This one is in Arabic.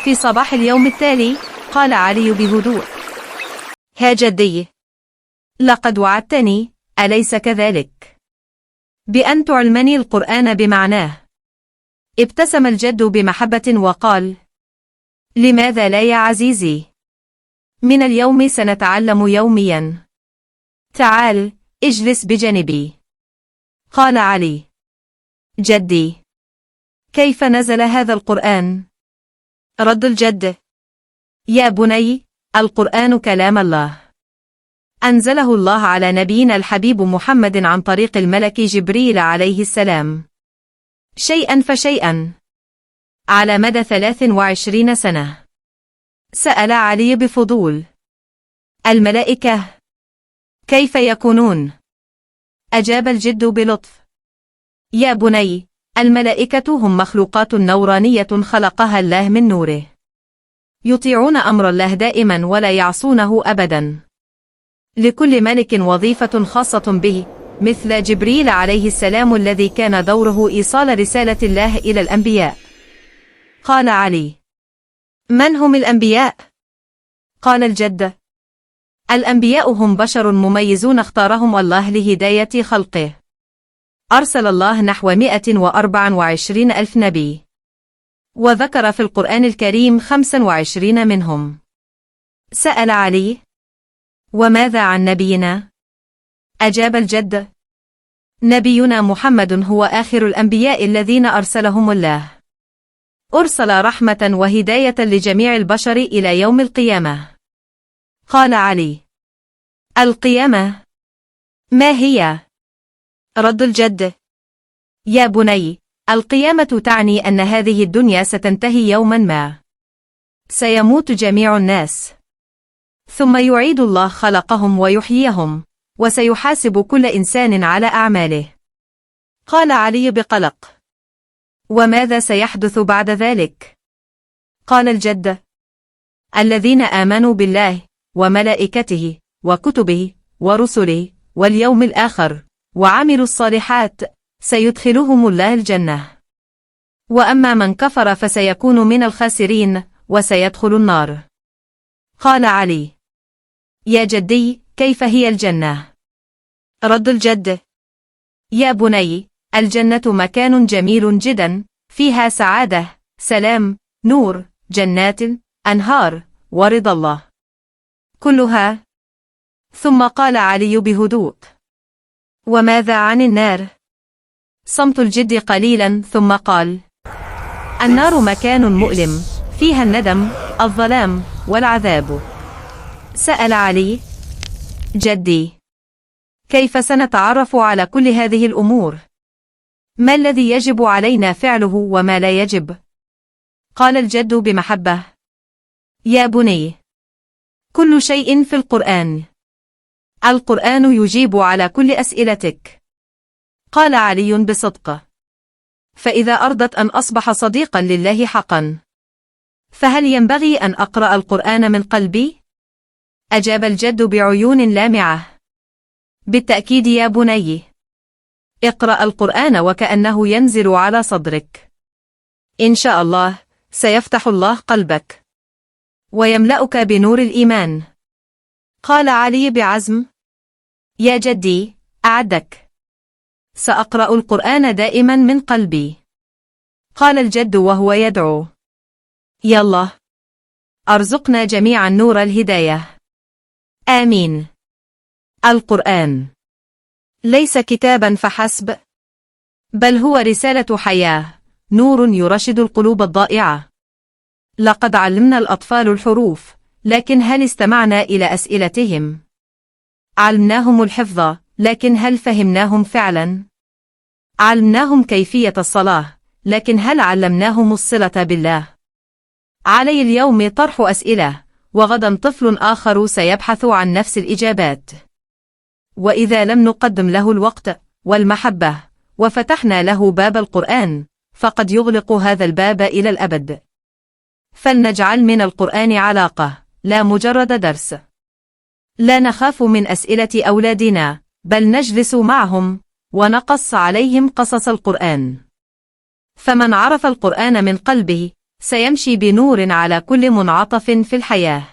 في صباح اليوم التالي قال علي بهدوء: ها جدي، لقد وعدتني، أليس كذلك، بأن تعلمني القرآن بمعناه؟ ابتسم الجد بمحبة وقال: لماذا لا يا عزيزي؟ من اليوم سنتعلم يوميا. تعال، اجلس بجانبي. قال علي: جدي، كيف نزل هذا القرآن؟ رد الجد: يا بني، القرآن كلام الله، أنزله الله على نبينا الحبيب محمد عن طريق الملك جبريل عليه السلام، شيئا فشيئا، على مدى 23 سنة. سأل علي بفضول: الملائكة كيف يكونون؟ أجاب الجد بلطف: يا بني، الملائكة هم مخلوقات نورانية خلقها الله من نوره، يطيعون أمر الله دائما ولا يعصونه أبدا. لكل ملك وظيفة خاصة به، مثل جبريل عليه السلام الذي كان دوره إيصال رسالة الله إلى الأنبياء. قال علي: من هم الأنبياء؟ قال الجد: الأنبياء هم بشر مميزون اختارهم الله لهداية خلقه. أرسل الله نحو 124 ألف نبي، وذكر في القرآن الكريم 25 منهم. سأل علي: وماذا عن نبينا؟ أجاب الجد: نبينا محمد هو آخر الأنبياء الذين أرسلهم الله، أرسل رحمة وهداية لجميع البشر إلى يوم القيامة. قال علي: القيامة ما هي؟ رد الجد: يا بني، القيامة تعني أن هذه الدنيا ستنتهي يوما ما، سيموت جميع الناس، ثم يعيد الله خلقهم ويحييهم، وسيحاسب كل إنسان على أعماله. قال علي بقلق: وماذا سيحدث بعد ذلك؟ قال الجد: الذين آمنوا بالله وملائكته وكتبه ورسله واليوم الآخر وعملوا الصالحات سيدخلهم الله الجنة، وأما من كفر فسيكون من الخاسرين وسيدخل النار. قال علي: يا جدي، كيف هي الجنة؟ رد الجد: يا بني، الجنة مكان جميل جدا، فيها سعادة، سلام، نور، جنات، أنهار، ورضا الله كلها. ثم قال علي بهدوء: وماذا عن النار؟ صمت الجد قليلا ثم قال: النار مكان مؤلم، فيها الندم، الظلام، والعذاب. سأل علي: جدي، كيف سنتعرف على كل هذه الأمور؟ ما الذي يجب علينا فعله وما لا يجب؟ قال الجد بمحبة: يا بني، كل شيء في القرآن، القرآن يجيب على كل أسئلتك. قال علي بصدق: فإذا أردت أن أصبح صديقا لله حقا، فهل ينبغي أن أقرأ القرآن من قلبي؟ أجاب الجد بعيون لامعة: بالتأكيد يا بني، اقرأ القرآن وكأنه ينزل على صدرك، إن شاء الله سيفتح الله قلبك ويملأك بنور الإيمان. قال علي بعزم: يا جدي، أعدك، سأقرأ القرآن دائما من قلبي. قال الجد وهو يدعو: يا الله، أرزقنا جميعا نور الهداية، آمين. القرآن ليس كتابا فحسب، بل هو رسالة حياة، نور يرشد القلوب الضائعة. لقد علمنا الأطفال الحروف، لكن هل استمعنا إلى أسئلتهم؟ علمناهم الحفظ، لكن هل فهمناهم فعلا؟ علمناهم كيفية الصلاة، لكن هل علمناهم الصلة بالله؟ علي اليوم طرح أسئلة، وغدا طفل آخر سيبحث عن نفس الإجابات. وإذا لم نقدم له الوقت والمحبة وفتحنا له باب القرآن، فقد يغلق هذا الباب إلى الأبد. فلنجعل من القرآن علاقة، لا مجرد درس. لا نخاف من أسئلة أولادنا، بل نجلس معهم ونقص عليهم قصص القرآن. فمن عرف القرآن من قلبه سيمشي بنور على كل منعطف في الحياة.